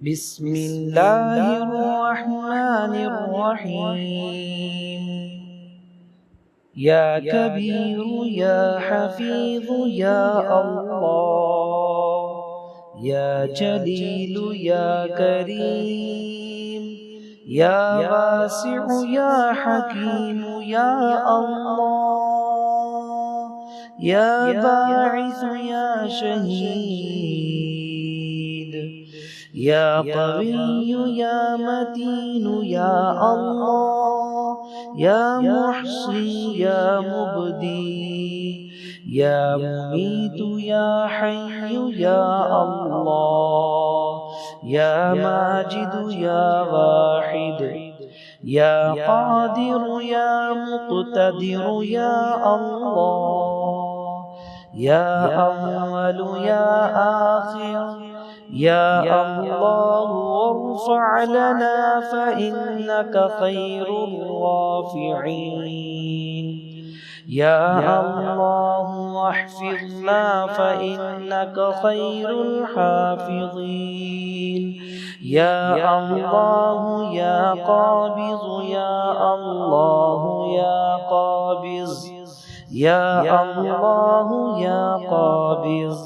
بسم الله الرحمن الرحيم. يا كبير يا حفيظ يا الله، يا جليل يا كريم، يا واسع يا حكيم يا الله، يا باعث يا شهيد، يا قوي يا متين يا الله، يا محصي يا مبدي، يا مميت يا حي يا الله، يا ماجد يا واحد، يا قادر يا مقتدر يا الله، يا أول يا آخر يا الله، وارفع لنا فإنك خير الرافعين. يا الله واحفظنا فإنك خير الحافظين. يا الله يا قابض يا الله يا قابض، يا الله يا قابض،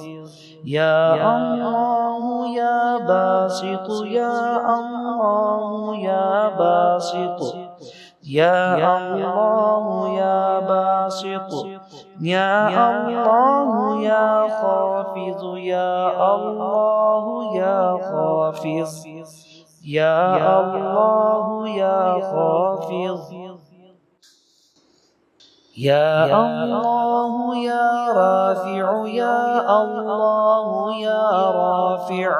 يا الله يا باسط يا الله يا باسط، يا الله يا باسط، يا الله يا خافض يا الله يا خافض، يا الله يا خافض، يا الله يا رافع يا الله يا رافع،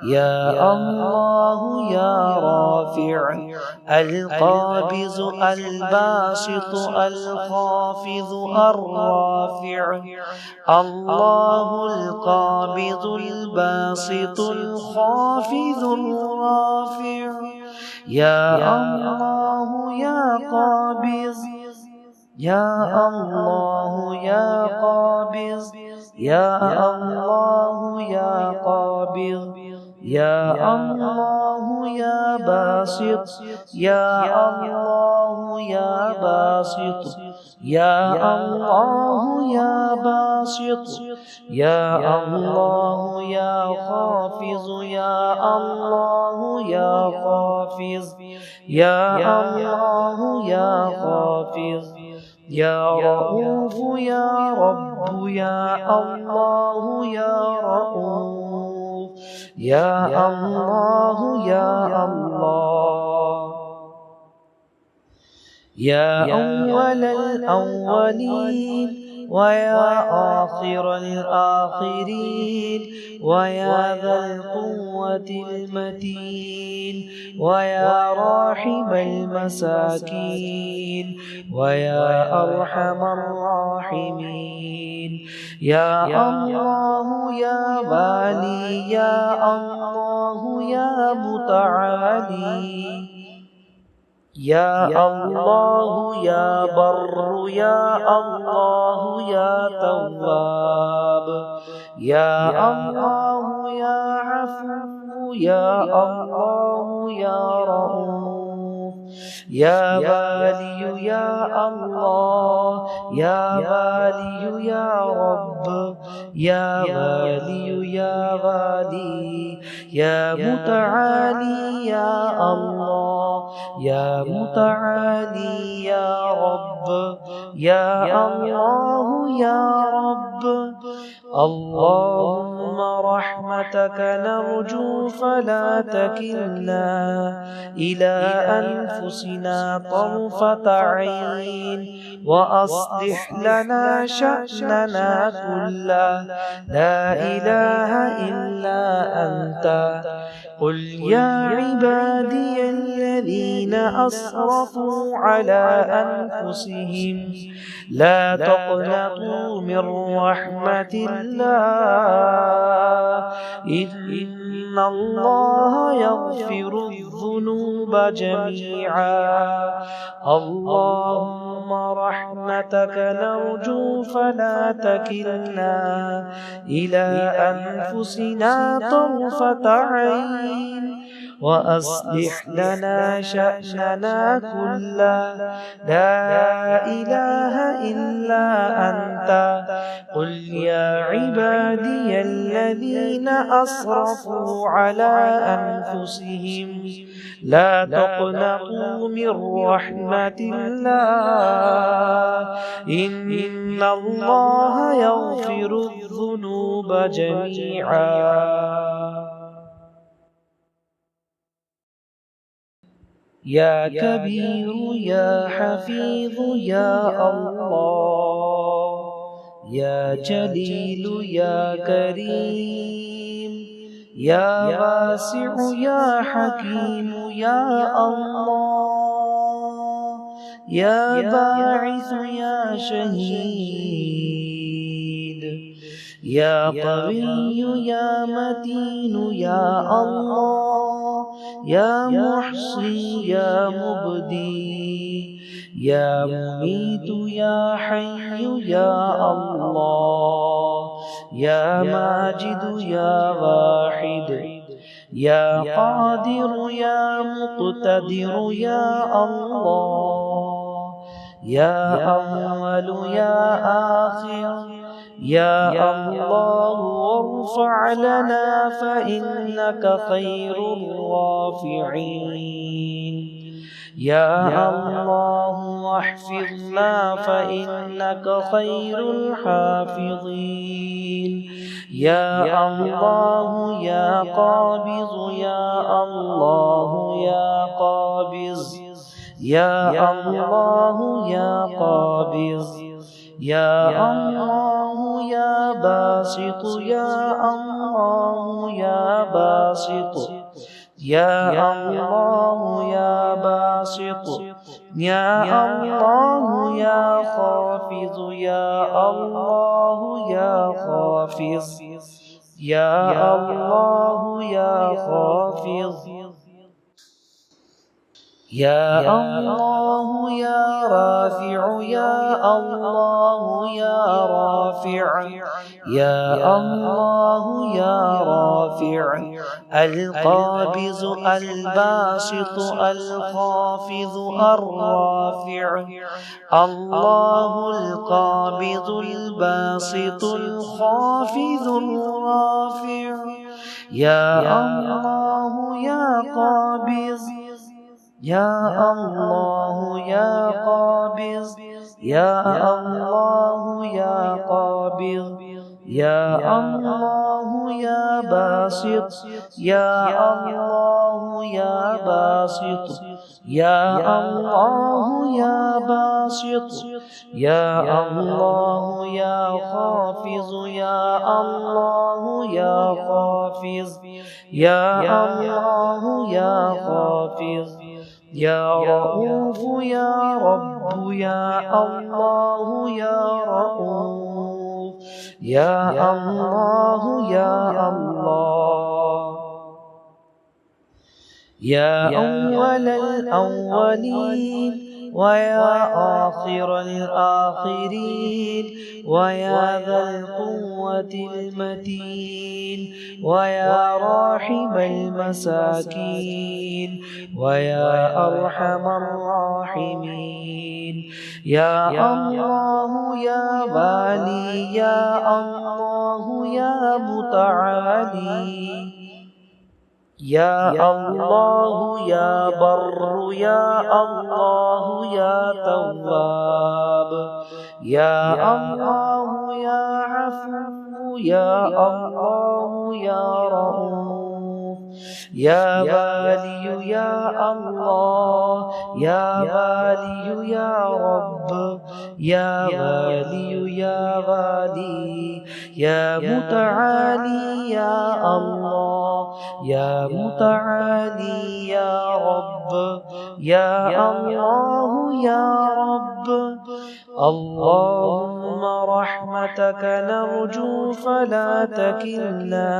يا الله يا رافع، القابض الباسط الخافض الرافع، الله القابض الباسط الخافض الرافع، يا الله يا قابض، يا الله يا قابض، يا الله يا قابض، يا الله يا باسط، يا الله يا باسط، يا الله يا باسط، يا الله يا خافض، يا الله يا خافض، يا الله يا خافض، يا رؤوف يا رب يا الله يا رؤوف، يا الله يا الله، يا أول الأولين ويا آخر الآخرين، ويا ذا القوة المتين، ويا راحم المساكين، ويا أرحم الراحمين، يا الله يا والي يا الله يا متعالي، يا الله يا بر يا الله يا تواب، يا الله يا عفو يا الله يا رؤوف، يا والي يا الله، يا والي يا رب، يا والي يا والي، يا متعالي يا الله، يا متعالي يا رب، يا الله يا رب، اللهم رحمتك نرجو فلا تكلنا إلى أنفسنا طرفة عين، وأصلح لنا شأننا كله، لا إله إلا أنت. قل يا عبادي الذين أسرفوا على أنفسهم لا تقنطوا من رحمة الله، إن الله يغفر الذنوب جميعا. اللهم رحمتك نرجو فلا تكلنا إلى أنفسنا طرفة عين، وأصلح لنا شأننا كله، لا إله إلا أنت. قل يا عبادي الذين أسرفوا على أنفسهم لا تقنطوا من رحمة الله، إن الله يغفر الذنوب جميعا. يا كبير يا حفيظ يا الله، يا جليل يا كريم، يا واسع يا حكيم يا الله، يا باعث يا شهيد، يا قوي يا متين يا الله، يا محصي يا مبدي، يا مميت يا حي يا الله، يا ماجد يا واحد، يا قادر يا مقتدر يا الله، يا أول يا آخر يا الله، وارفع لنا فإنك خير الرافعين. يا الله واحفظنا فإنك خير الحافظين. يا الله يا قابض يا الله يا قابض، يا الله يا قابض، يا الله يا باسط يا الله يا باسط، يا الله يا باسط، يا الله يا خافض يا الله يا خافض، يا الله يا خافض، يا الله يا رافع يا الله يا رافع، يا الله يا رافع، القابض الباسط الخافض الرافع، الله القابض الباسط الخافض الرافع، يا الله يا قابض، يا الله يا قابض، يا الله يا قابض، يا الله يا باسط، يا الله يا باسط، يا الله يا باسط، يا الله يا خافض، يا الله يا خافض، يا الله يا خافض، يا رؤوف يا رب يا الله يا رؤوف، يا الله يا الله، يا أول الأولين ويا آخر الآخرين، ويا ذا القوة المتين، ويا راحم المساكين، ويا أرحم الراحمين، يا الله يا والي يا الله يا متعالي، يا الله يا بر يا الله يا تواب، يا الله يا عفو يا الله يا رؤوف، يا والي يا الله، يا والي يا رب، يا والي يا والي، يا متعالي يا الله، يا متعالي يا رب، يا الله يا رب، اللهم رحمتك نرجو فلا تكلنا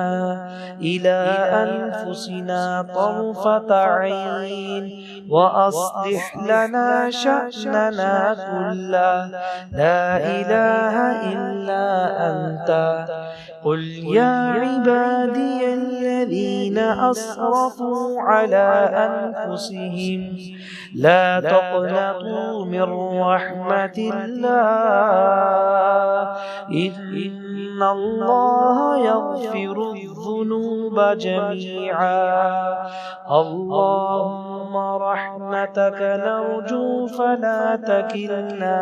إلى أنفسنا طرفة عين وأصلح لنا شأننا كله لا إله إلا أنت. قل يا عبادي الذين أسرفوا على أنفسهم لا تقنطوا من رحمة الله إن الله يغفر الذنوب جميعا. اللهم رحمتك نرجو فلا تكلنا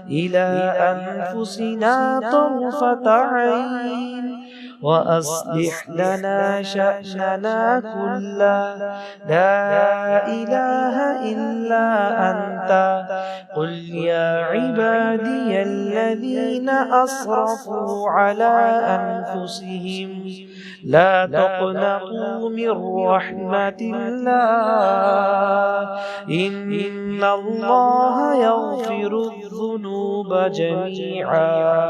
إلى أنفسنا طرفة عين وأصلح لنا شأننا كله لا إله إلا أنت. قل يا عبادي الذين أسرفوا على أنفسهم لا تقنطوا من رحمة الله إن الله يغفر الذنوب جميعا.